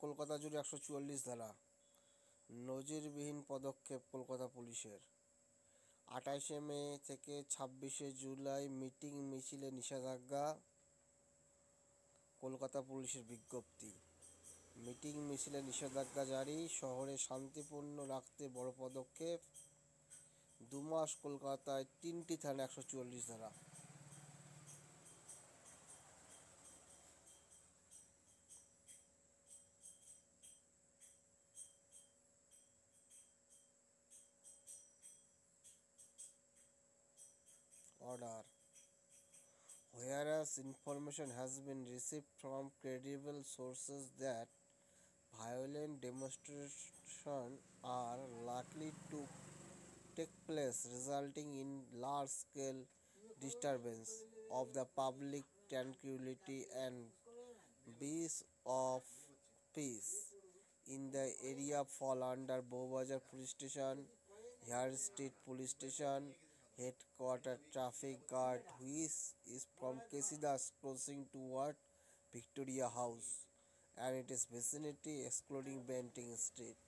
কলকাতা জুড়ে 144 ধারা, নজিরবিহীন পদক্ষেপ কলকাতা পুলিশের। 28শে মে থেকে 26শে জুলাই মিটিং মিছিলে নিষেধাজ্ঞা, কলকাতা পুলিশের বিজ্ঞপ্তি। মিটিং মিছিলে নিষেধাজ্ঞা জারি, শহরে শান্তিপূর্ণ রাখতে বড় পদক্ষেপ। 2 মাস কলকাতায় 3টি থানায় 144 ধারা। Order. Whereas information has been received from credible sources that violent demonstrations are likely to take place, resulting in large-scale disturbance of the public tranquility and peace in the area fall under Bowbazar Police Station, Hare Street Police Station, Headquarter Traffic Guard, which is from Kesidas crossing toward Victoria House and its vicinity, excluding Banting Street.